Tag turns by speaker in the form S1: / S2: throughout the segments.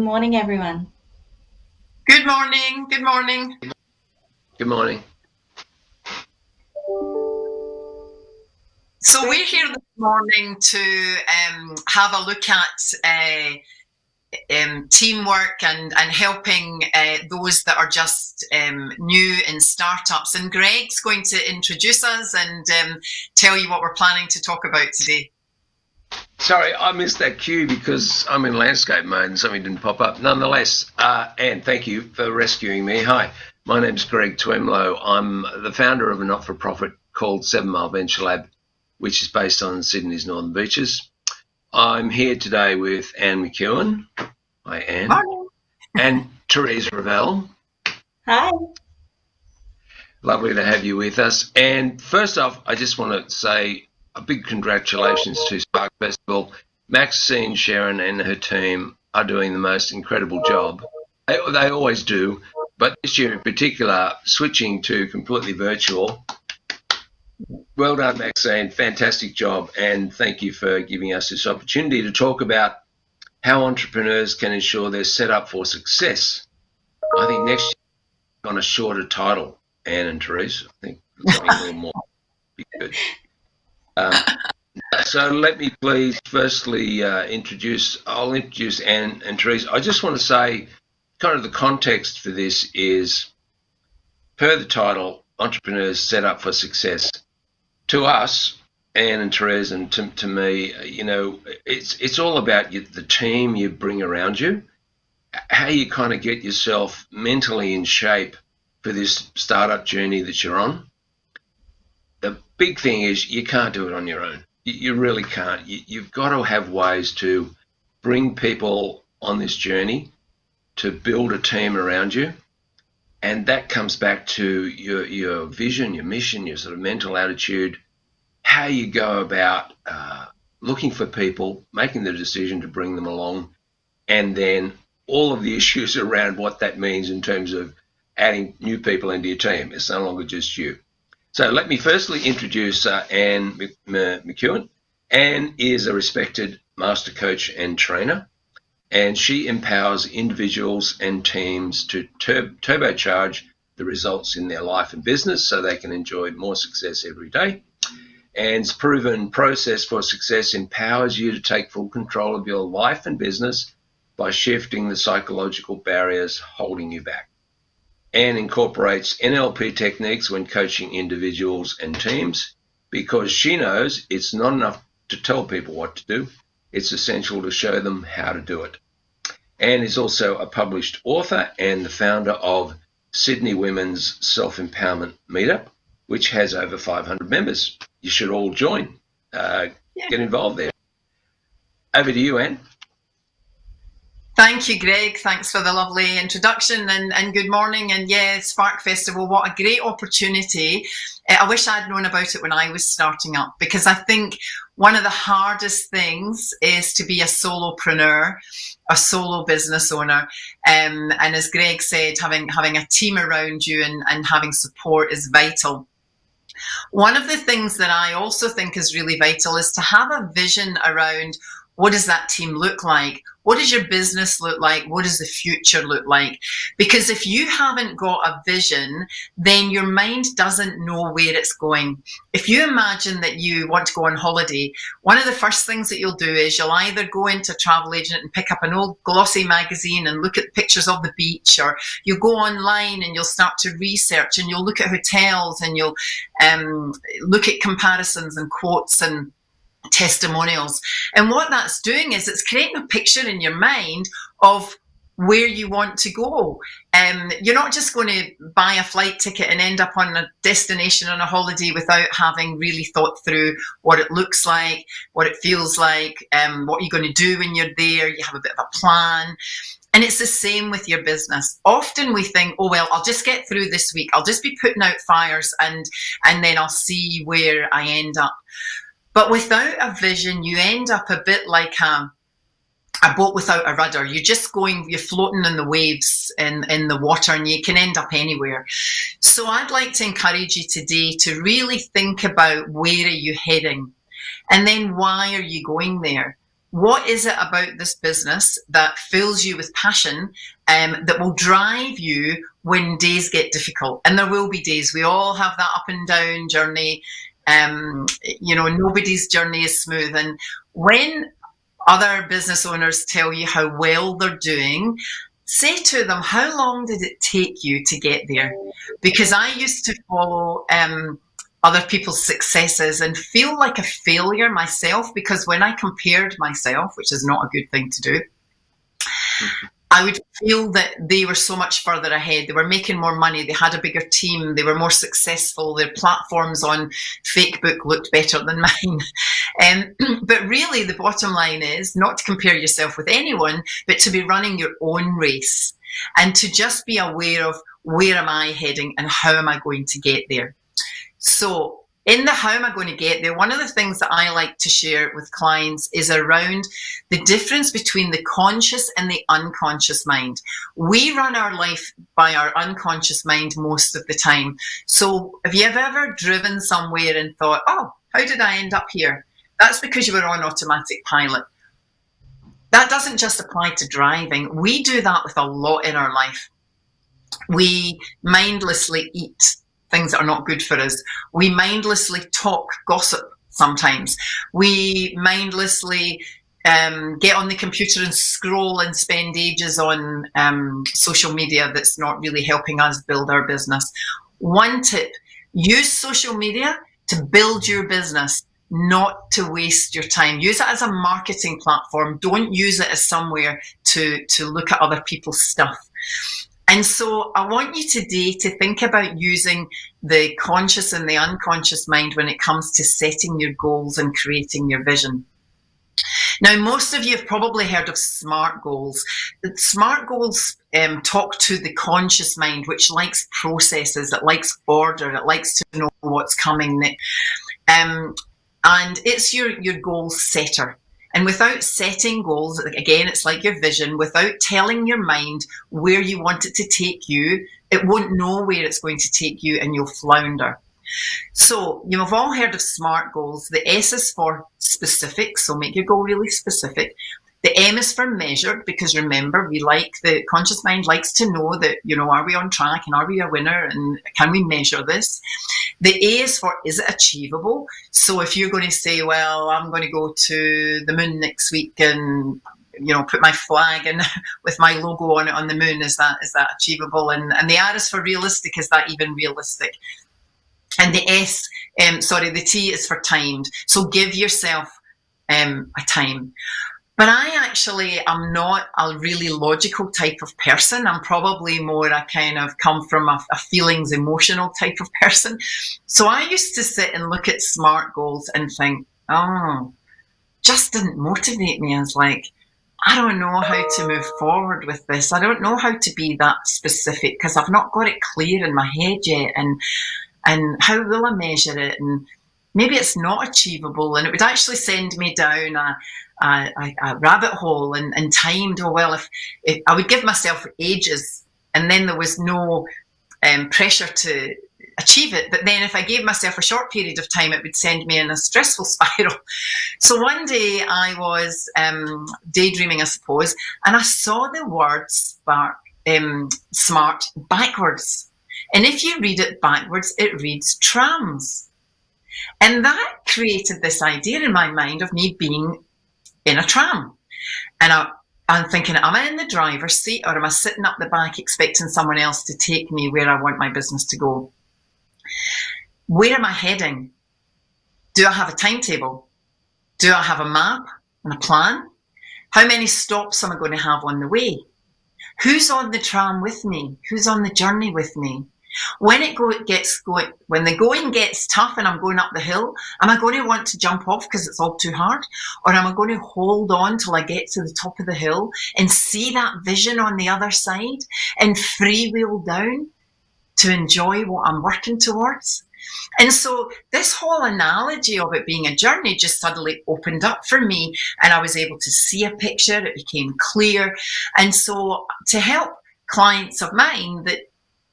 S1: morning, everyone.
S2: Good morning. Good morning.
S3: Good morning.
S2: So we're here this morning to have a look at teamwork and helping those that are just new in startups. And Greg's going to introduce us and tell you what we're planning to talk about today.
S3: Sorry, I missed that cue because I'm in landscape mode and something didn't pop up. Nonetheless, Anne, thank you for rescuing me. Hi, my name's Greg Twemlow. I'm the founder of a not-for-profit called 7-Mile Venture Lab, which is based on Sydney's northern beaches. I'm here today with Anne McKeown. Hi, Anne.
S2: Morning.
S3: And Therese Ravell.
S1: Hi.
S3: Lovely to have you with us. And first off, I just want to say a big congratulations to Spark Festival. Maxine, Sharon and her team are doing the most incredible job. They always do, but this year in particular, switching to completely virtual. Well done, Maxine. Fantastic job. And thank you for giving us this opportunity to talk about how entrepreneurs can ensure they're set up for success. I think next year on a shorter title, Anne and Teresa. I think something a little more be good. So let me please firstly introduce Anne and Teresa. I just want to say kind of the context for this is, per the title, Entrepreneurs Set Up for Success. To us, Anne and Teresa, and to me, you know, it's all about the team you bring around you, how you kind of get yourself mentally in shape for this startup journey that you're on. The big thing is you can't do it on your own. You really can't. You've got to have ways to bring people on this journey, to build a team around you. And that comes back to your vision, your mission, your sort of mental attitude, how you go about looking for people, making the decision to bring them along, and then all of the issues around what that means in terms of adding new people into your team. It's no longer just you. So let me firstly introduce Anne McKeown. Anne is a respected master coach and trainer, and she empowers individuals and teams to turbocharge the results in their life and business so they can enjoy more success every day. Anne's proven process for success empowers you to take full control of your life and business by shifting the psychological barriers holding you back. Anne incorporates NLP techniques when coaching individuals and teams because she knows it's not enough to tell people what to do. It's essential to show them how to do it. Anne is also a published author and the founder of Sydney Women's Self-Empowerment Meetup, which has over 500 members. You should all join. Get involved there. Over to you, Anne.
S2: Thank you, Greg. Thanks for the lovely introduction and good morning. And yeah, Spark Festival, what a great opportunity. I wish I'd known about it when I was starting up, because I think one of the hardest things is to be a solopreneur, a solo business owner. And as Greg said, having a team around you and having support is vital. One of the things that I also think is really vital is to have a vision around what does that team look like? What does your business look like? What does the future look like? Because if you haven't got a vision, then your mind doesn't know where it's going. If you imagine that you want to go on holiday, one of the first things that you'll do is you'll either go into a travel agent and pick up an old glossy magazine and look at pictures of the beach, or you'll go online and you'll start to research and you'll look at hotels and you'll look at comparisons and quotes and testimonials. And what that's doing is it's creating a picture in your mind of where you want to go. You're not just going to buy a flight ticket and end up on a destination on a holiday without having really thought through what it looks like, what it feels like, what you're going to do when you're there. You have a bit of a plan. And it's the same with your business. Often we think, oh, well, I'll just get through this week. I'll just be putting out fires and then I'll see where I end up. But without a vision, you end up a bit like a boat without a rudder. You're just you're floating in the waves in the water, and you can end up anywhere. So I'd like to encourage you today to really think about where are you heading, and then why are you going there? what is it about this business that fills you with passion, that will drive you when days get difficult? And there will be days. We all have that up and down journey. Nobody's journey is smooth. And when other business owners tell you how well they're doing, say to them, how long did it take you to get there? Because I used to follow other people's successes and feel like a failure myself, because when I compared myself, which is not a good thing to do, I would feel that they were so much further ahead. They were making more money. They had a bigger team. They were more successful. Their platforms on Facebook looked better than mine. But really, the bottom line is not to compare yourself with anyone, but to be running your own race and to just be aware of where am I heading and how am I going to get there. So in the how am I going to get there, one of the things that I like to share with clients is around the difference between the conscious and the unconscious mind. We run our life by our unconscious mind most of the time. So have you ever driven somewhere and thought, oh, how did I end up here? That's because you were on automatic pilot. That doesn't just apply to driving. We do that with a lot in our life. We mindlessly eat things that are not good for us. We mindlessly talk gossip sometimes. We mindlessly get on the computer and scroll and spend ages on social media that's not really helping us build our business. One tip, use social media to build your business, not to waste your time. Use it as a marketing platform. Don't use it as somewhere to look at other people's stuff. And so I want you today to think about using the conscious and the unconscious mind when it comes to setting your goals and creating your vision. Now, most of you have probably heard of SMART goals. SMART goals talk to the conscious mind, which likes processes, it likes order, it likes to know what's coming next. And it's your goal setter. And without setting goals, again, it's like your vision, without telling your mind where you want it to take you, it won't know where it's going to take you and you'll flounder. So you've all heard of SMART goals. The S is for specific, so make your goal really specific. The M is for measured, because remember, the conscious mind likes to know that, are we on track and are we a winner and can we measure this? The A is for, is it achievable? So if you're going to say, well, I'm going to go to the moon next week and, put my flag in with my logo on it on the moon, is that achievable? And the R is for realistic, is that even realistic? And the the T is for timed. So give yourself a time. But I actually am not a really logical type of person. I'm probably more I kind of come from a feelings, emotional type of person. So I used to sit and look at SMART goals and think, just didn't motivate me. I was like, I don't know how to move forward with this. I don't know how to be that specific because I've not got it clear in my head yet. And how will I measure it? And maybe it's not achievable. And it would actually send me down a rabbit hole and timed. If I would give myself ages and then there was no pressure to achieve it. But then if I gave myself a short period of time, it would send me in a stressful spiral. So one day I was daydreaming, I suppose, and I saw the word SMART backwards. And if you read it backwards, it reads trams. And that created this idea in my mind of me being in a tram. And I'm thinking, am I in the driver's seat or am I sitting up the back expecting someone else to take me where I want my business to go? Where am I heading? Do I have a timetable? Do I have a map and a plan? How many stops am I going to have on the way? Who's on the tram with me? Who's on the journey with me? When when the going gets tough and I'm going up the hill, am I going to want to jump off because it's all too hard? Or am I going to hold on till I get to the top of the hill and see that vision on the other side and freewheel down to enjoy what I'm working towards? And so this whole analogy of it being a journey just suddenly opened up for me and I was able to see a picture, it became clear. And so to help clients of mine that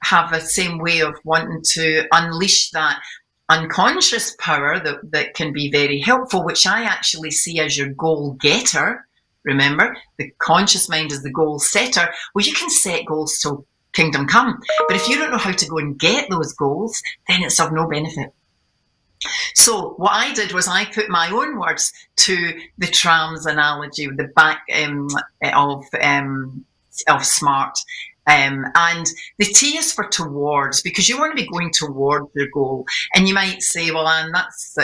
S2: have the same way of wanting to unleash that unconscious power that can be very helpful, which I actually see as your goal getter. Remember, the conscious mind is the goal setter. Well, you can set goals till kingdom come, but if you don't know how to go and get those goals, then it's of no benefit. So what I did was I put my own words to the trams analogy, the back of smart. And the T is for towards, because you want to be going towards your goal. And you might say, well, Anne, that's,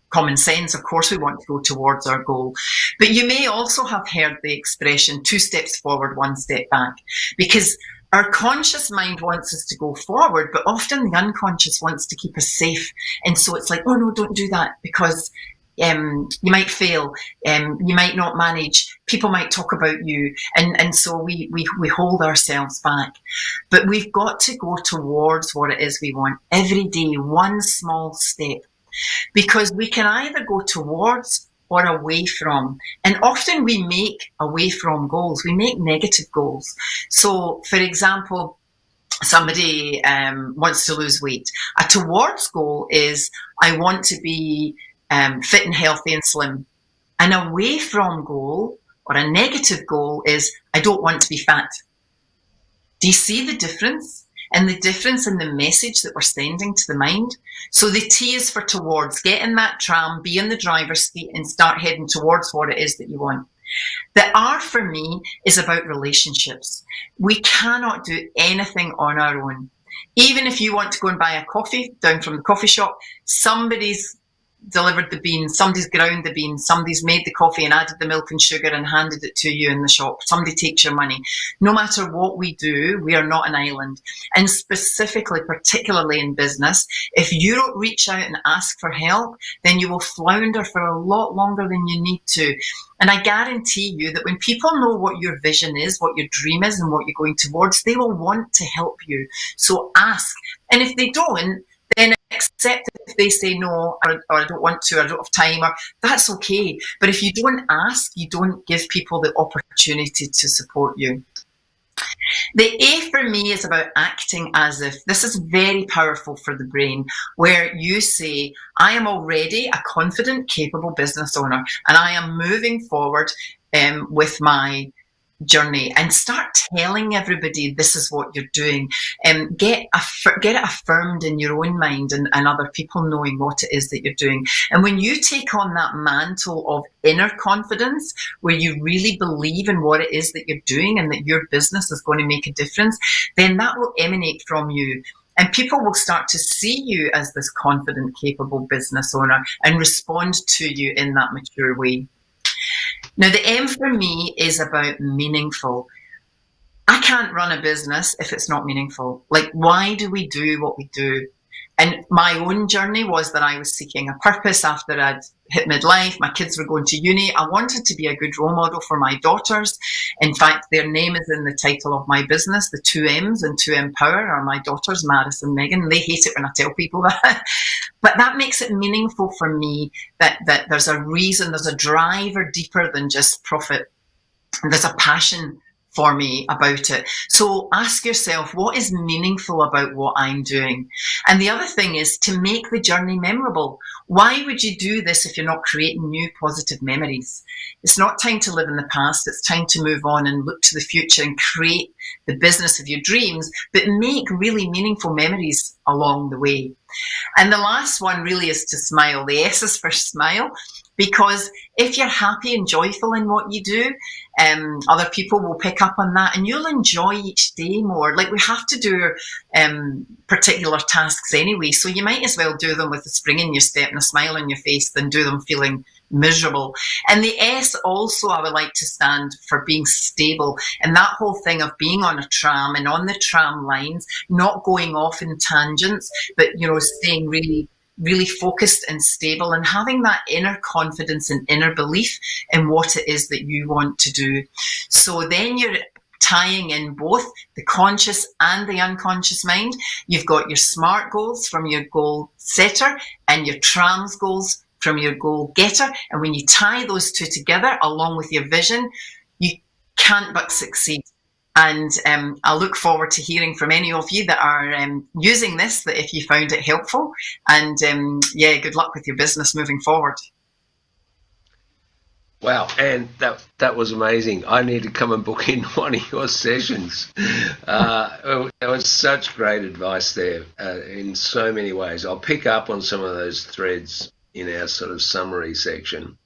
S2: common sense. Of course, we want to go towards our goal. But you may also have heard the expression 2 steps forward, 1 step back, because our conscious mind wants us to go forward, but often the unconscious wants to keep us safe. And so it's like, oh no, don't do that, because you might fail, you might not manage, people might talk about you, and so we hold ourselves back. But we've got to go towards what it is we want every day, one small step, because we can either go towards or away from. And often we make away from goals, we make negative goals. So for example, somebody wants to lose weight. A towards goal is, I want to be fit and healthy and slim. An away from goal or a negative goal is, I don't want to be fat. Do you see the difference? And the difference in the message that we're sending to the mind? So the T is for towards. Get in that tram, be in the driver's seat, and start heading towards what it is that you want. The R for me is about relationships. We cannot do anything on our own. Even if you want to go and buy a coffee down from the coffee shop, somebody's delivered the beans, somebody's ground the beans, somebody's made the coffee and added the milk and sugar and handed it to you in the shop. Somebody takes your money. No matter what we do, we are not an island. And specifically, particularly in business, if you don't reach out and ask for help, then you will flounder for a lot longer than you need to. And I guarantee you that when people know what your vision is, what your dream is, and what you're going towards, they will want to help you. So ask. And if they don't, then accept if they say no, or I don't want to, or I don't have time, or that's okay. But if you don't ask, you don't give people the opportunity to support you. The A for me is about acting as if. This is very powerful for the brain, where you say, I am already a confident, capable business owner, and I am moving forward with my journey, and start telling everybody this is what you're doing. Get it affirmed in your own mind, and other people knowing what it is that you're doing. And when you take on that mantle of inner confidence, where you really believe in what it is that you're doing and that your business is going to make a difference, then that will emanate from you. And people will start to see you as this confident, capable business owner and respond to you in that mature way. Now, the M for me is about meaningful. I can't run a business if it's not meaningful. Like, why do we do what we do? And my own journey was that I was seeking a purpose after I'd hit midlife. My kids were going to uni. I wanted to be a good role model for my daughters. In fact, their name is in the title of my business. The 2 M's and 2M Power are my daughters, Maris and Megan. They hate it when I tell people that. But that makes it meaningful for me, that there's a reason, there's a driver deeper than just profit. There's a passion for me about it. So ask yourself, what is meaningful about what I'm doing? And the other thing is to make the journey memorable. Why would you do this if you're not creating new positive memories? It's not time to live in the past. It's time to move on and look to the future and create the business of your dreams, but make really meaningful memories along the way. And the last one really is to smile. The S is for smile, because if you're happy and joyful in what you do, other people will pick up on that, and you'll enjoy each day more. Like, we have to do particular tasks anyway, so you might as well do them with a spring in your step and a smile on your face than do them feeling miserable. And the S also, I would like to stand for being stable, and that whole thing of being on a tram and on the tram lines, not going off in tangents, but staying really focused and stable, and having that inner confidence and inner belief in what it is that you want to do. So then you're tying in both the conscious and the unconscious mind. You've got your SMART goals from your goal setter and your TRAMS goals from your goal getter. And when you tie those two together along with your vision, you can't but succeed. And I look forward to hearing from any of you that are using this, that if you found it helpful. And good luck with your business moving forward.
S3: Wow, and that was amazing. I need to come and book in one of your sessions. There was such great advice there in so many ways. I'll pick up on some of those threads in our sort of summary section.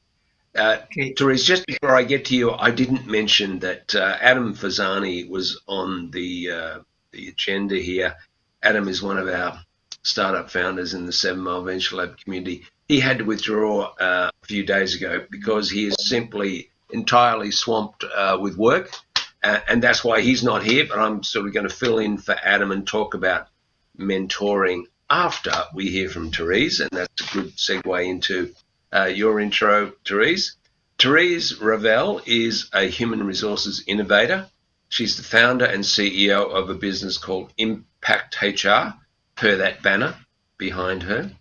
S3: Therese, just before I get to you, I didn't mention that Adam Fazani was on the agenda here. Adam is one of our startup founders in the 7-mile Venture Lab community. He had to withdraw a few days ago because he is simply entirely swamped with work, and that's why he's not here. But I'm sort of going to fill in for Adam and talk about mentoring after we hear from Therese, and that's a good segue into your intro, Therese. Therese Ravell is a human resources innovator. She's the founder and CEO of a business called Impact HR, per that banner behind her.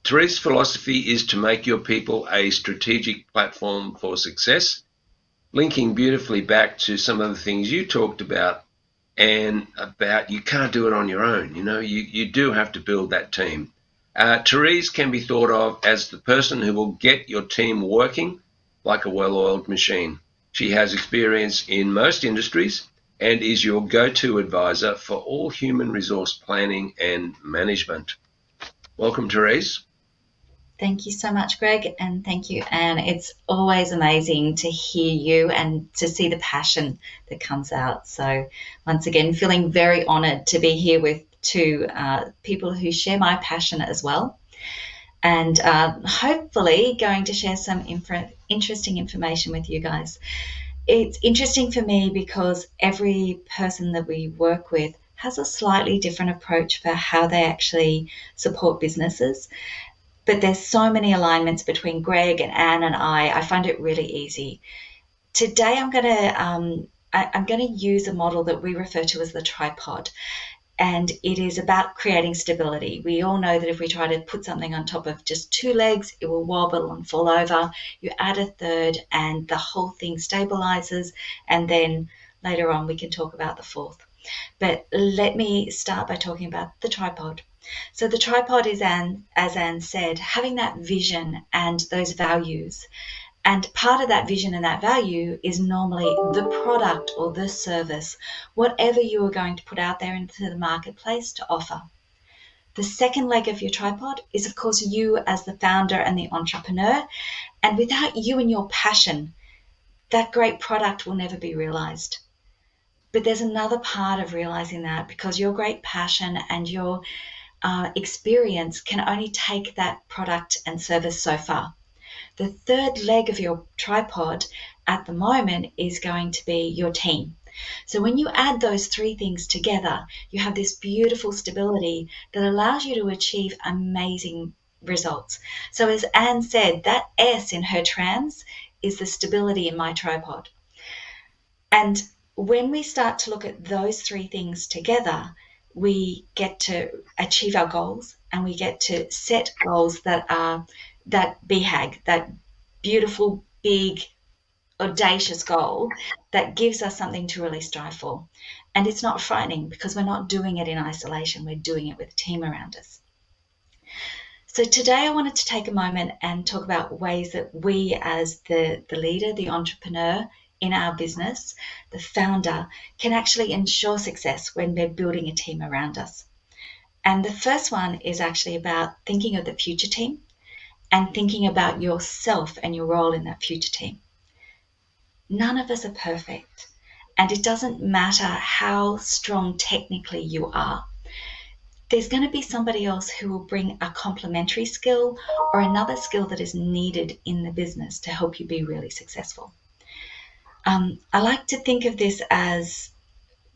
S3: Therese's philosophy is to make your people a strategic platform for success, linking beautifully back to some of the things you talked about, and about you can't do it on your own. You know, you do have to build that team. Therese can be thought of as the person who will get your team working like a well-oiled machine. She has experience in most industries and is your go-to advisor for all human resource planning and management. Welcome, Therese.
S1: Thank you so much, Greg, and thank you, Anne. It's always amazing to hear you and to see the passion that comes out. So once again, feeling very honoured to be here with two people who share my passion as well, and hopefully going to share some interesting information with you guys. It's interesting for me because every person that we work with has a slightly different approach for how they actually support businesses. But there's so many alignments between Greg and Anne and I find it really easy. Today I'm going to use a model that we refer to as the tripod, and it is about creating stability. We all know that if we try to put something on top of just two legs, it will wobble and fall over. You add a third and the whole thing stabilizes, and then later on we can talk about the fourth. But let me start by talking about the tripod. So the tripod is, as Anne said, having that vision and those values. And part of that vision and that value is normally the product or the service, whatever you are going to put out there into the marketplace to offer. The second leg of your tripod is, of course, you as the founder and the entrepreneur. And without you and your passion, that great product will never be realized. But there's another part of realizing that, because your great passion and your experience can only take that product and service so far. The third leg of your tripod at the moment is going to be your team. So when you add those three things together, you have this beautiful stability that allows you to achieve amazing results. So as Anne said, that S in her trams is the stability in my tripod. And when we start to look at those three things together, we get to achieve our goals, and we get to set goals that are that BHAG, that beautiful, big, audacious goal that gives us something to really strive for. And it's not frightening because we're not doing it in isolation. We're doing it with a team around us. So today I wanted to take a moment and talk about ways that we as the leader, the entrepreneur in our business, the founder, can actually ensure success when we're building a team around us. And the first one is actually about thinking of the future team and thinking about yourself and your role in that future team. None of us are perfect, and it doesn't matter how strong technically you are. There's going to be somebody else who will bring a complementary skill or another skill that is needed in the business to help you be really successful. I like to think of this as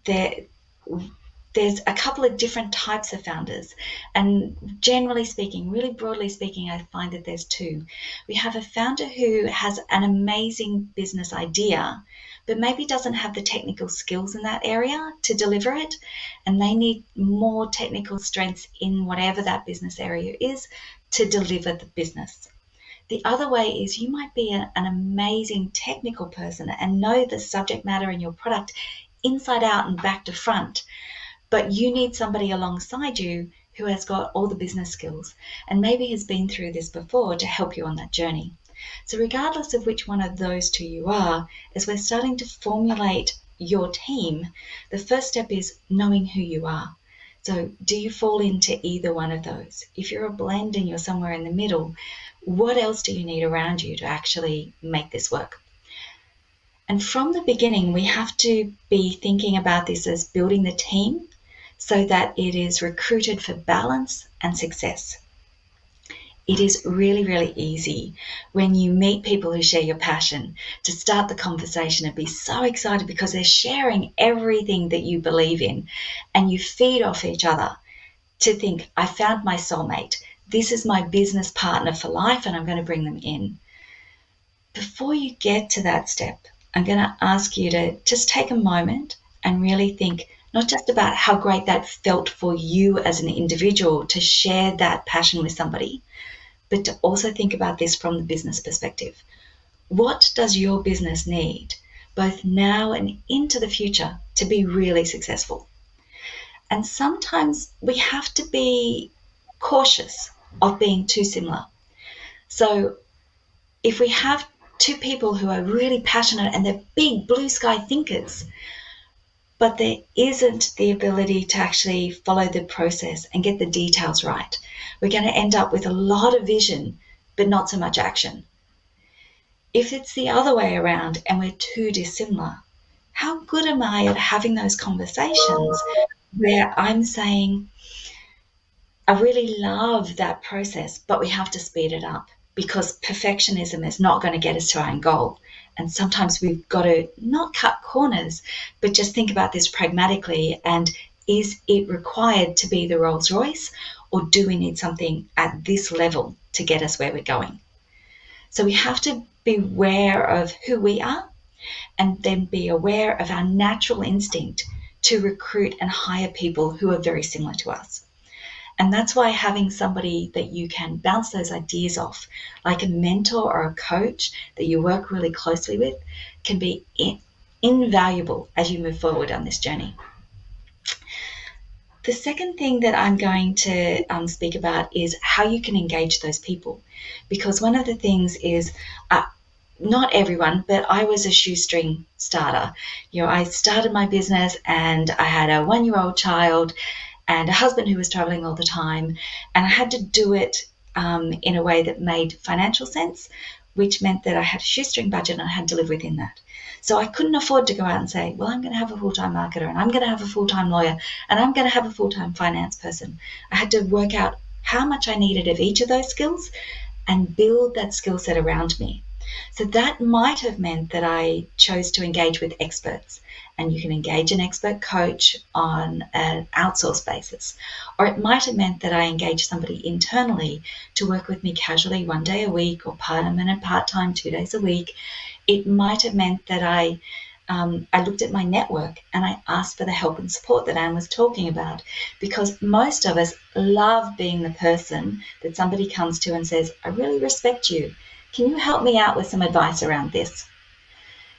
S1: there's a couple of different types of founders, and generally speaking, really broadly speaking, I find that there's two. We have a founder who has an amazing business idea, but maybe doesn't have the technical skills in that area to deliver it, and they need more technical strengths in whatever that business area is to deliver the business. The other way is you might be an amazing technical person and know the subject matter in your product inside out and back to front, but you need somebody alongside you who has got all the business skills and maybe has been through this before to help you on that journey. So regardless of which one of those two you are, as we're starting to formulate your team, the first step is knowing who you are. So do you fall into either one of those? If you're a blend and you're somewhere in the middle, what else do you need around you to actually make this work? And from the beginning, we have to be thinking about this as building the team so that it is recruited for balance and success. It is really, really easy when you meet people who share your passion to start the conversation and be so excited because they're sharing everything that you believe in, and you feed off each other to think, I found my soulmate. This is my business partner for life, and I'm going to bring them in. Before you get to that step, I'm going to ask you to just take a moment and really think not just about how great that felt for you as an individual to share that passion with somebody, but to also think about this from the business perspective. What does your business need, both now and into the future, to be really successful? And sometimes we have to be cautious of being too similar. So if we have two people who are really passionate and they're big blue sky thinkers, but there isn't the ability to actually follow the process and get the details right, we're going to end up with a lot of vision, but not so much action. If it's the other way around and we're too dissimilar, how good am I at having those conversations where I'm saying, I really love that process, but we have to speed it up because perfectionism is not going to get us to our end goal. And sometimes we've got to not cut corners, but just think about this pragmatically. And is it required to be the Rolls Royce, or do we need something at this level to get us where we're going? So we have to be aware of who we are and then be aware of our natural instinct to recruit and hire people who are very similar to us. And that's why having somebody that you can bounce those ideas off, like a mentor or a coach that you work really closely with, can be invaluable as you move forward on this journey. The second thing that I'm going to speak about is how you can engage those people. Because one of the things is, not everyone, but I was a shoestring starter. I started my business and I had a 1-year-old child and a husband who was traveling all the time, and I had to do it in a way that made financial sense, which meant that I had a shoestring budget and I had to live within that. So I couldn't afford to go out and say, well, I'm going to have a full-time marketer and I'm going to have a full-time lawyer and I'm going to have a full-time finance person. I had to work out how much I needed of each of those skills and build that skill set around me. So that might have meant that I chose to engage with experts, and you can engage an expert coach on an outsourced basis. Or it might have meant that I engaged somebody internally to work with me casually 1 day a week, or permanent part-time 2 days a week. It might have meant that I looked at my network and I asked for the help and support that Anne was talking about, because most of us love being the person that somebody comes to and says, I really respect you. Can you help me out with some advice around this?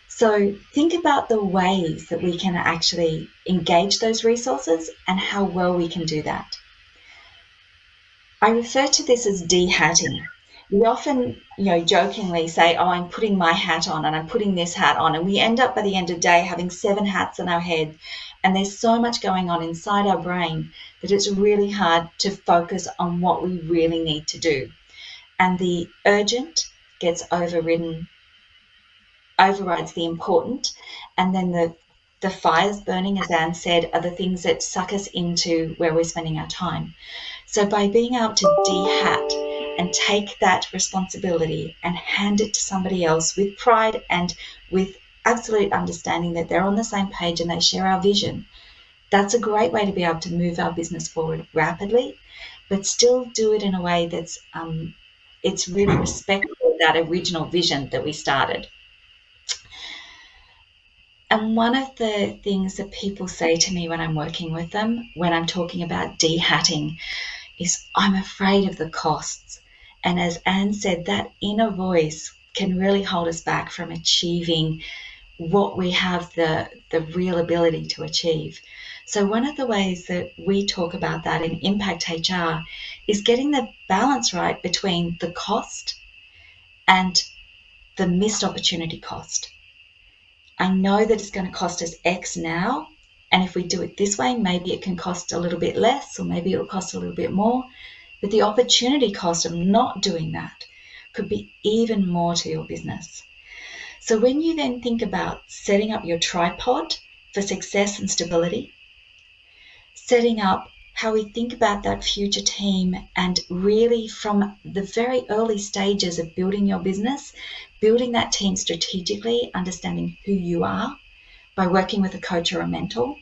S1: So think about the ways that we can actually engage those resources and how well we can do that. I refer to this as Dhatting. We often, jokingly say, oh, I'm putting my hat on and I'm putting this hat on. And we end up by the end of the day having 7 hats on our head. And there's so much going on inside our brain that it's really hard to focus on what we really need to do. And the urgent gets overrides the important, and then the fires burning, as Anne said, are the things that suck us into where we're spending our time. So by being able to de-hat and take that responsibility and hand it to somebody else with pride and with absolute understanding that they're on the same page and they share our vision, that's a great way to be able to move our business forward rapidly, but still do it in a way that's it's really respectful of that original vision that we started. And one of the things that people say to me when I'm working with them, when I'm talking about de-hatting, is I'm afraid of the costs. And as Anne said, that inner voice can really hold us back from achieving what we have the real ability to achieve. So one of the ways that we talk about that in Impact HR is getting the balance right between the cost and the missed opportunity cost. I know that it's going to cost us X now, and if we do it this way, maybe it can cost a little bit less, or maybe it'll cost a little bit more. But the opportunity cost of not doing that could be even more to your business. So when you then think about setting up your tripod for success and stability, setting up how we think about that future team, and really from the very early stages of building your business, building that team strategically, understanding who you are by working with a coach or a mentor,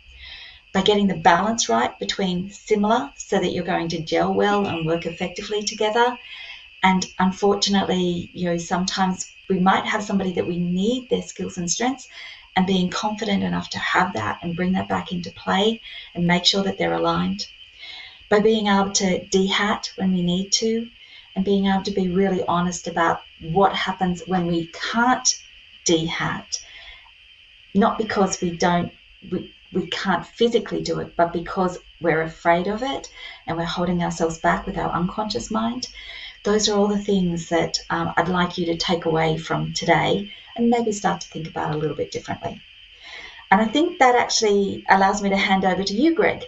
S1: by getting the balance right between similar so that you're going to gel well and work effectively together. And unfortunately, sometimes we might have somebody that we need their skills and strengths, and being confident enough to have that and bring that back into play and make sure that they're aligned. By being able to de-hat when we need to, and being able to be really honest about what happens when we can't de-hat, not because we can't physically do it, but because we're afraid of it and we're holding ourselves back with our unconscious mind. Those are all the things that I'd like you to take away from today and maybe start to think about a little bit differently. And I think that actually allows me to hand over to you, Greg,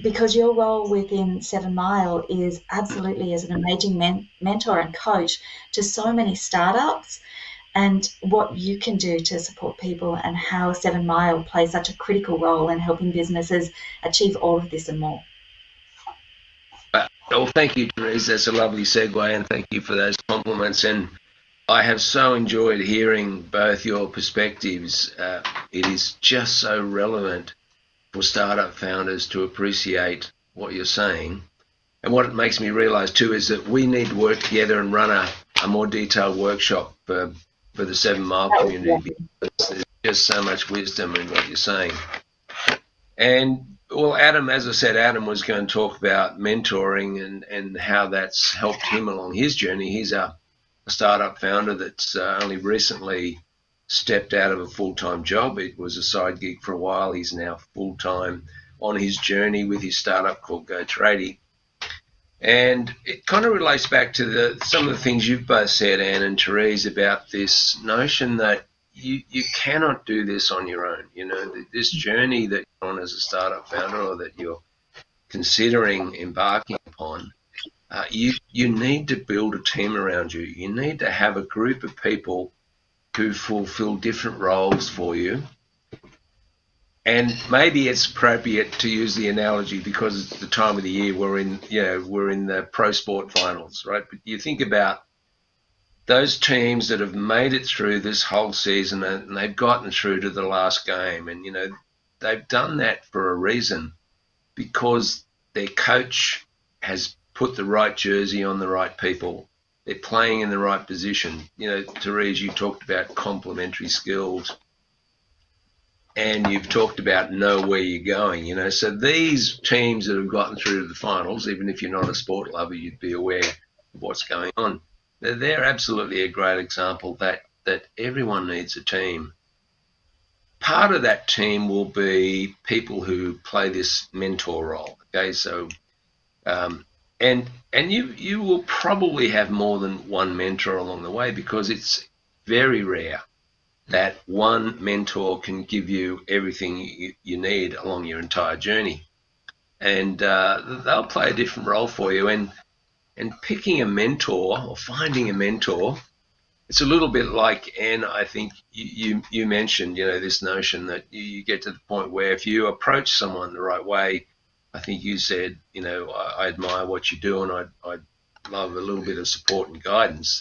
S1: because your role within 7Mile is absolutely as an amazing mentor and coach to so many startups, and what you can do to support people, and how 7Mile plays such a critical role in helping businesses achieve all of this and more.
S3: Well, thank you, Therese. That's a lovely segue, and thank you for those compliments. And I have so enjoyed hearing both your perspectives. It is just so relevant for startup founders to appreciate what you're saying. And what it makes me realize too is that we need to work together and run a more detailed workshop for the 7Mile community, because there's just so much wisdom in what you're saying. And well, Adam, as I said, Adam was going to talk about mentoring and how that's helped him along his journey. He's a startup founder that's only recently stepped out of a full-time job. It was a side gig for a while. He's now full-time on his journey with his startup called Go Tradie. And it kind of relates back to some of the things you've both said, Anne and Therese, about this notion that you cannot do this on your own. This journey that you're on as a startup founder, or that you're considering embarking upon, you need to build a team around you. You need to have a group of people who fulfill different roles for you. And maybe it's appropriate to use the analogy, because it's the time of the year we're in the pro sport finals, right? But you think about those teams that have made it through this whole season, and they've gotten through to the last game, and they've done that for a reason, because their coach has put the right jersey on the right people. They're playing in the right position. Therese, you talked about complementary skills, and you've talked about know where you're going. So these teams that have gotten through to the finals, even if you're not a sport lover, you'd be aware of what's going on. They're absolutely a great example that everyone needs a team. Part of that team will be people who play this mentor role. Okay, so and you will probably have more than one mentor along the way, because it's very rare that one mentor can give you everything you need along your entire journey. And they'll play a different role for you. And picking a mentor or finding a mentor, it's a little bit like, Anne, I think you mentioned, this notion that you get to the point where if you approach someone the right way, I think you said, I admire what you do, and I'd love a little bit of support and guidance,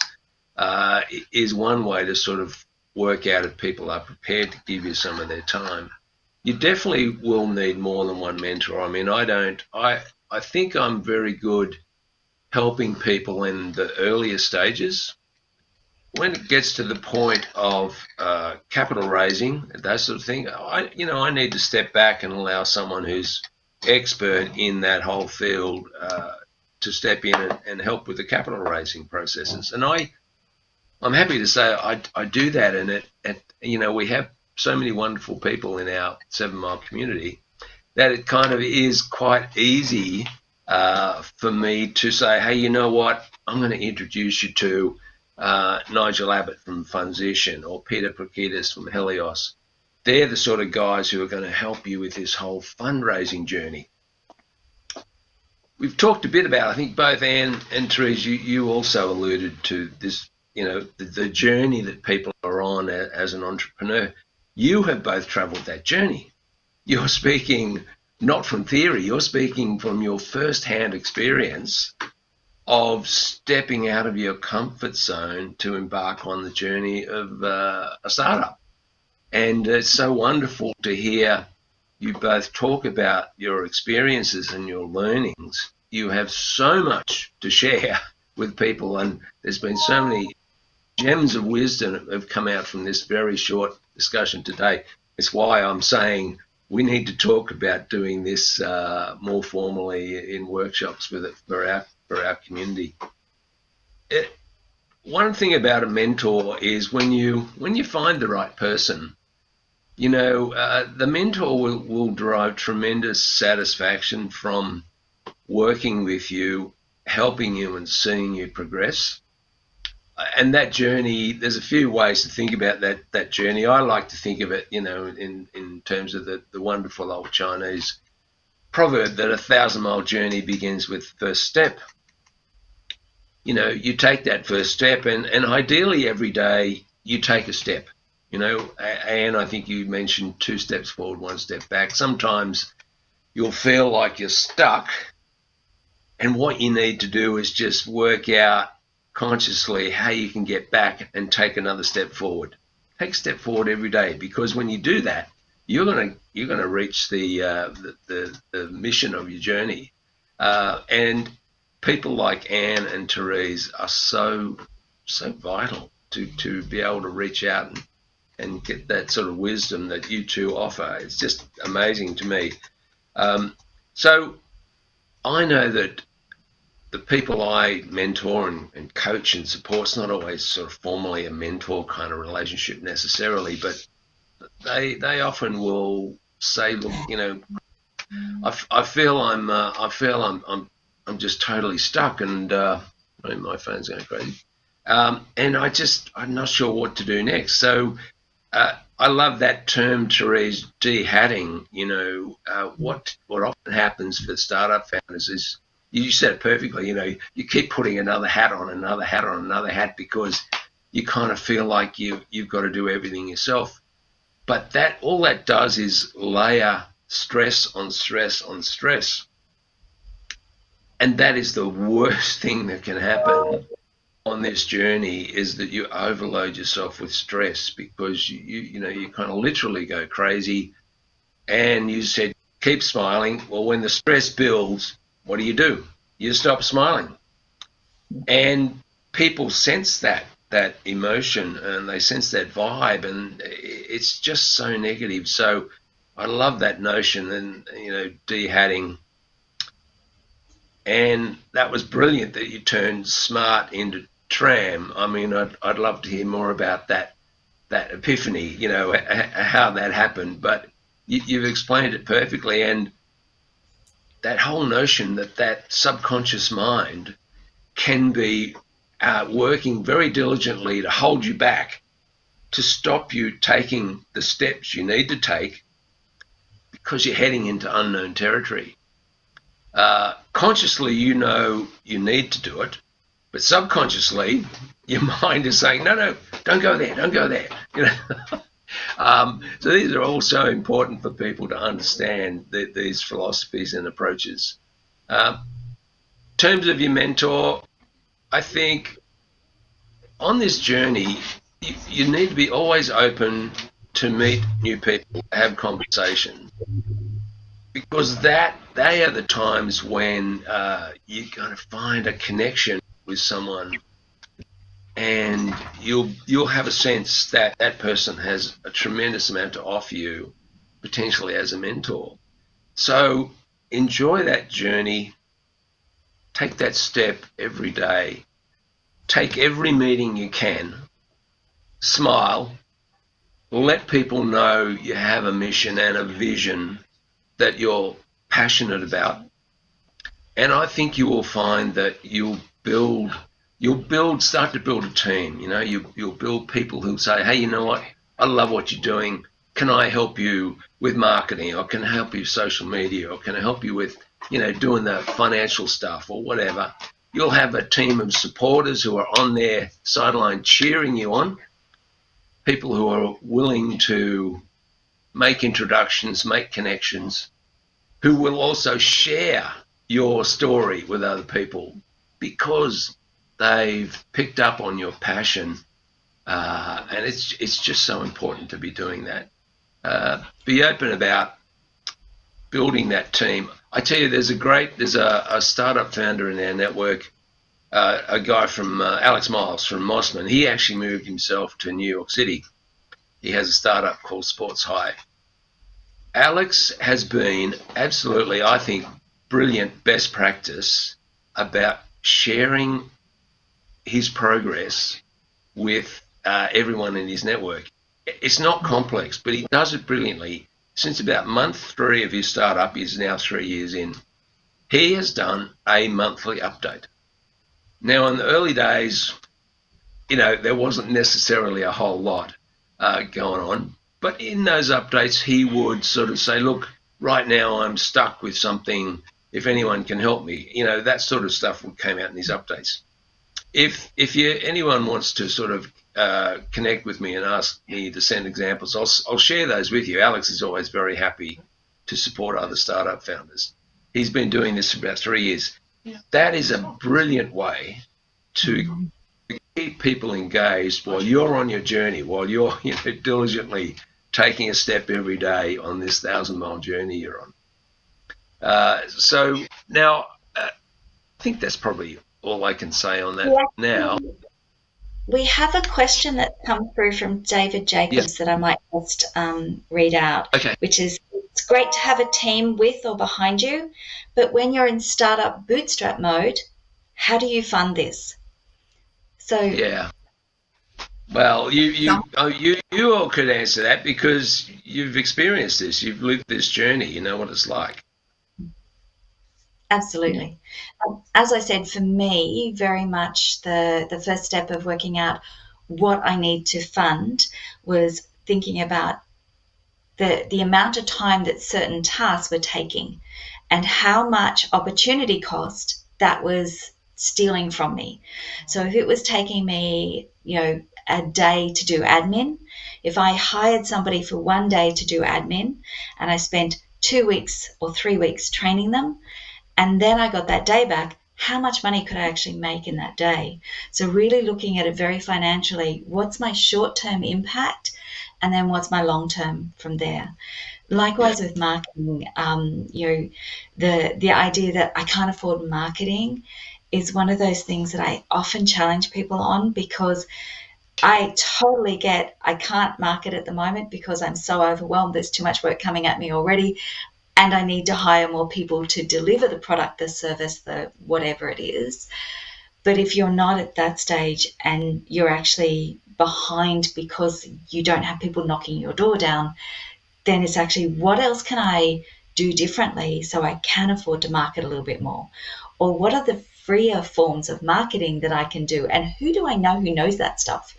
S3: is one way to sort of work out if people are prepared to give you some of their time. You definitely will need more than one mentor. I mean, I think I'm very good helping people in the earlier stages. When it gets to the point of capital raising, that sort of thing, I need to step back and allow someone who's expert in that whole field to step in and help with the capital raising processes. And I'm happy to say I do that, and we have so many wonderful people in our 7-mile community that it kind of is quite easy for me to say, hey, you know what, I'm going to introduce you to Nigel Abbott from Funsition or Peter Prokitis from Helios. They're the sort of guys who are going to help you with this whole fundraising journey. We've talked a bit about, I think both Anne and Therese, you also alluded to this, the journey that people are on as an entrepreneur. You have both traveled that journey. You're speaking not from theory, you're speaking from your first-hand experience of stepping out of your comfort zone to embark on the journey of a startup. And it's so wonderful to hear you both talk about your experiences and your learnings. You have so much to share with people, and there's been so many gems of wisdom that have come out from this very short discussion today. It's why I'm saying we need to talk about doing this more formally in workshops for our community. One thing about a mentor is when you find the right person, the mentor will derive tremendous satisfaction from working with you, helping you and seeing you progress. And that journey, there's a few ways to think about that journey. I like to think of it, in terms of the wonderful old Chinese proverb that 1,000-mile journey begins with first step. You take that first step, and ideally every day you take a step. And I think you mentioned 2 steps forward, 1 step back. Sometimes you'll feel like you're stuck, and what you need to do is just work out consciously how you can get back and take another step forward. Take a step forward every day, because when you do that, you're gonna reach the mission of your journey. And people like Anne and Therese are so vital to be able to reach out and get that sort of wisdom that you two offer. It's just amazing to me. So I know that the people I mentor and coach and support, it's not always sort of formally a mentor kind of relationship necessarily, but they often will say, look, I feel I'm just totally stuck, and my phone's going crazy, and I'm not sure what to do next. So I love that term, Therese, Dhatting. What often happens for startup founders is, you said it perfectly, you keep putting another hat on another hat on another hat because you kind of feel like you've got to do everything yourself. But all that does is layer stress on stress on stress. And that is the worst thing that can happen on this journey, is that you overload yourself with stress, because you kind of literally go crazy. And you said, keep smiling. Well, when the stress builds, what do? You stop smiling. And people sense that emotion, and they sense that vibe, and it's just so negative. So I love that notion, and Dhatting. And that was brilliant that you turned smart into tram. I mean, I'd love to hear more about that epiphany, how that happened. But you've explained it perfectly, and that whole notion that subconscious mind can be working very diligently to hold you back, to stop you taking the steps you need to take, because you're heading into unknown territory. Consciously, you need to do it, but subconsciously, your mind is saying, no, don't go there, don't go there. So these are all so important for people to understand these philosophies and approaches. In terms of your mentor, I think on this journey, you need to be always open to meet new people, have conversations, because they are the times when you're going to find a connection with someone, and you'll have a sense that that person has a tremendous amount to offer you, potentially as a mentor. So enjoy that journey. take that step every day. Take every meeting you can. Smile. Let people know you have a mission and a vision that you're passionate about. And I think you will find that you'll start to build a team. You'll build people who'll say, hey, you know what? I love what you're doing. Can I help you with marketing, or can I help you with social media, or can I help you with, doing the financial stuff or whatever? You'll have a team of supporters who are on their sideline cheering you on, people who are willing to make introductions, make connections, who will also share your story with other people because they've picked up on your passion. And it's just so important to be doing that. Be open about building that team. I tell you, there's a startup founder in our network, a guy from Alex Miles from Mossman. He actually moved himself to New York City. He has a startup called Sports High. Alex has been absolutely, I think, brilliant best practice about sharing his progress with everyone in his network. It's not complex, but he does it brilliantly. Since about month 3 of his startup, he's now 3 years in, he has done a monthly update. Now, in the early days, there wasn't necessarily a whole lot going on, but in those updates, he would sort of say, look, right now I'm stuck with something. If anyone can help me, that sort of stuff came out in these updates. If anyone wants to sort of connect with me and ask me to send examples, I'll share those with you. Alex is always very happy to support other startup founders. He's been doing this for about 3 years. Yeah. That is a brilliant way to keep people engaged while you're on your journey, while you're diligently taking a step every day on this 1,000-mile journey you're on. So now, I think that's probably all I can say on that now.
S1: We have a question that come through from David Jacobs that I might just read out, which is, it's great to have a team with or behind you, but when you're in startup bootstrap mode, how do you fund this? So
S3: yeah. Well, you all could answer that because you've experienced this. You've lived this journey. You know what it's like.
S1: Absolutely. As I said, for me, very much the first step of working out what I need to fund was thinking about the amount of time that certain tasks were taking and how much opportunity cost that was stealing from me. So if it was taking me, a day to do admin, if I hired somebody for 1 day to do admin and I spent 2 weeks or 3 weeks training them, and then I got that day back, how much money could I actually make in that day? So really looking at it very financially, what's my short-term impact, and then what's my long-term from there? Likewise with marketing, the idea that I can't afford marketing is one of those things that I often challenge people on, because I totally get I can't market at the moment because I'm so overwhelmed. There's too much work coming at me already, and I need to hire more people to deliver the product, the service, the whatever it is. But if you're not at that stage and you're actually behind because you don't have people knocking your door down, then it's actually, what else can I do differently so I can afford to market a little bit more? Or what are the freer forms of marketing that I can do? And who do I know who knows that stuff?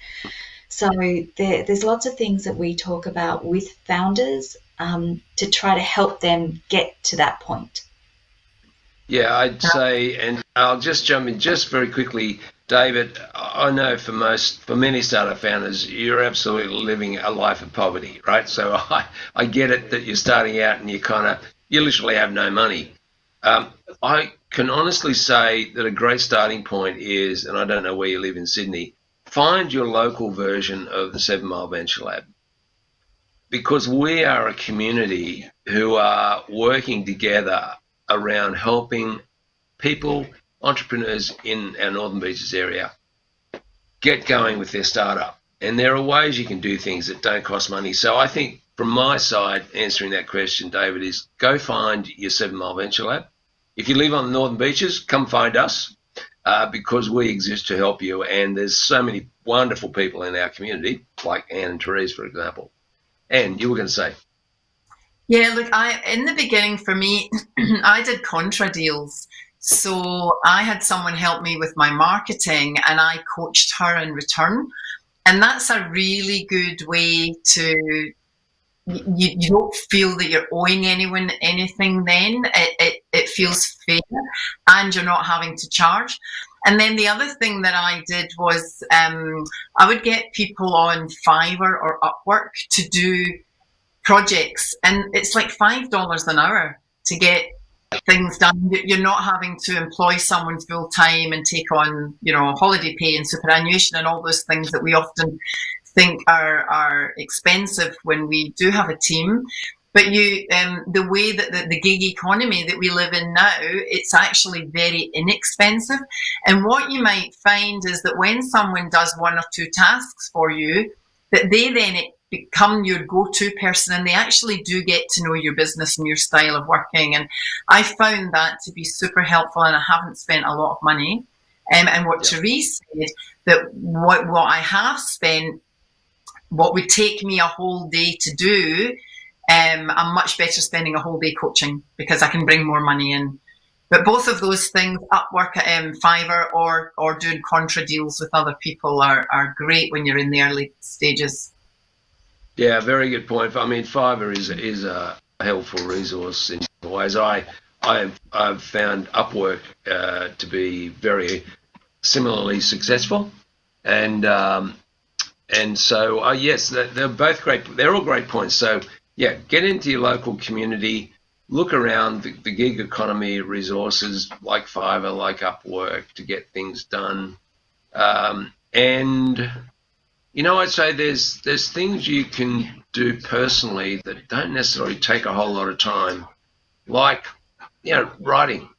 S1: So there's lots of things that we talk about with founders to try to help them get to that point.
S3: Yeah, I'd say, and I'll just jump in just very quickly, David. I know for many startup founders, you're absolutely living a life of poverty, right? So I get it that you're starting out and you literally have no money. I can honestly say that a great starting point is, and I don't know where you live in Sydney, find your local version of the 7-Mile Venture Lab, because we are a community who are working together around helping people, entrepreneurs in our Northern Beaches area, get going with their startup. And there are ways you can do things that don't cost money. So I think from my side, answering that question, David, is go find your 7-Mile Venture Lab. if you live on the Northern Beaches, come find us because we exist to help you. And there's so many wonderful people in our community, like Anne and Therese, for example. Anne, you were going to say.
S2: Yeah, look, in the beginning for me, I did contra deals. So I had someone help me with my marketing and I coached her in return. And that's a really good way to, you don't feel that you're owing anyone anything then. It feels fair and you're not having to charge. And then the other thing that I did was I would get people on Fiverr or Upwork to do projects, and it's like $5 an hour to get things done. You're not having to employ someone full time and take on, holiday pay and superannuation and all those things that we often think are expensive when we do have a team. But the way that the gig economy that we live in now, it's actually very inexpensive. And what you might find is that when someone does one or two tasks for you, that they then become your go-to person and they actually do get to know your business and your style of working. And I found that to be super helpful, and I haven't spent a lot of money. And what Therese said, that what I have spent, what would take me a whole day to do, I'm much better spending a whole day coaching because I can bring more money in. But both of those things, Upwork, Fiverr, or doing contra deals with other people are great when you're in the early stages.
S3: Yeah, very good point. I mean, Fiverr is a helpful resource in ways. I've found Upwork to be very similarly successful, and so yes, they're both great. They're all great points. So yeah, get into your local community, look around the gig economy resources like Fiverr, like Upwork to get things done, and I'd say there's things you can do personally that don't necessarily take a whole lot of time, like, writing,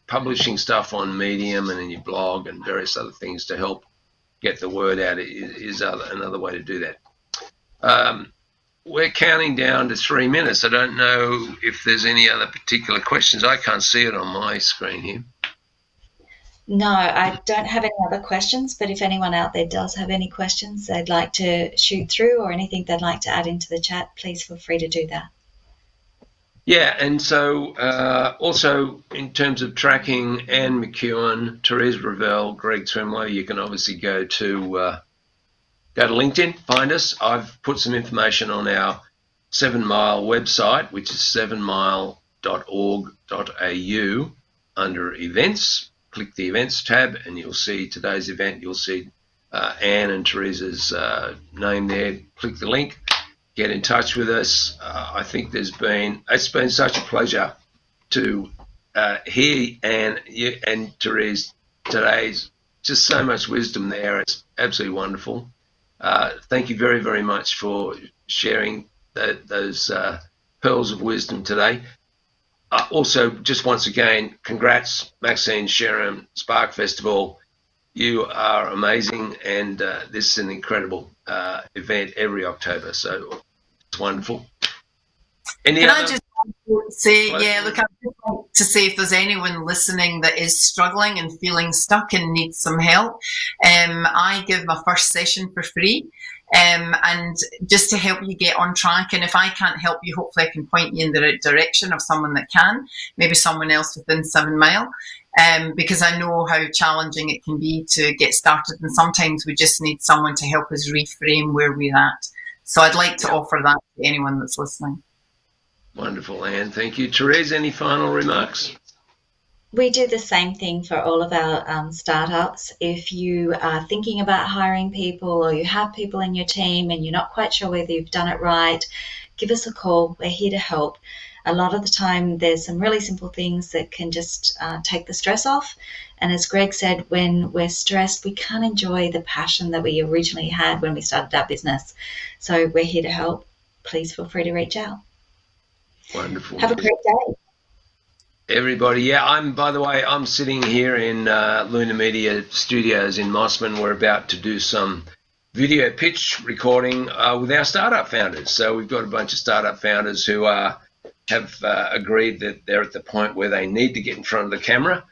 S3: publishing stuff on Medium and in your blog and various other things to help get the word out is another way to do that. We're counting down to 3 minutes. I don't know if there's any other particular questions. I can't see it on my screen here.
S1: No, I don't have any other questions, but if anyone out there does have any questions they'd like to shoot through or anything they'd like to add into the chat, please feel free to do that.
S3: Yeah, and so also in terms of tracking, Anne McKeown, Therese Ravell, Greg Twemlow, you can obviously go to LinkedIn, find us. I've put some information on our 7Mile website, which is 7mile.org.au under events. Click the events tab and you'll see today's event. You'll see Anne and Teresa's name there. Click the link, get in touch with us. I think it's been such a pleasure to hear Anne and Therese today's just so much wisdom there. It's absolutely wonderful. Thank you very, very much for sharing those pearls of wisdom today. Also, just once again, congrats, Maxine, Sharon, Spark Festival. You are amazing, and this is an incredible event every October, so it's wonderful. I just
S2: say, look, I'd just like to say if there's anyone listening that is struggling and feeling stuck and needs some help, I give my first session for free. And just to help you get on track. And if I can't help you, hopefully I can point you in the right direction of someone that can, maybe someone else within 7Mile, because I know how challenging it can be to get started. And sometimes we just need someone to help us reframe where we're at. So I'd like to offer that to anyone that's listening.
S3: Wonderful, Anne. Thank you. Therese, any final remarks?
S1: We do the same thing for all of our startups. If you are thinking about hiring people or you have people in your team and you're not quite sure whether you've done it right, give us a call. We're here to help. A lot of the time there's some really simple things that can just take the stress off. And as Greg said, when we're stressed, we can't enjoy the passion that we originally had when we started our business. So we're here to help. Please feel free to reach out.
S3: Wonderful.
S1: Have a great day.
S3: Everybody, I'm sitting here in Luna Media Studios in Mossman. We're about to do some video pitch recording with our startup founders. So we've got a bunch of startup founders who are have agreed that they're at the point where they need to get in front of the camera.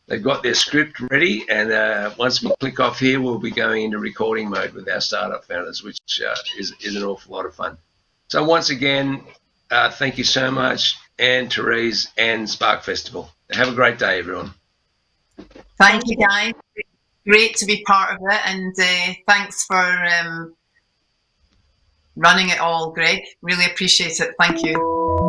S3: They've got their script ready, and once we click off here, we'll be going into recording mode with our startup founders, which is an awful lot of fun. So once again, thank you so much, Anne, Therese, and Spark Festival. Have a great day, everyone.
S2: Thank you, guys. Great to be part of it, and thanks for running it all, Greg. Really appreciate it. Thank you.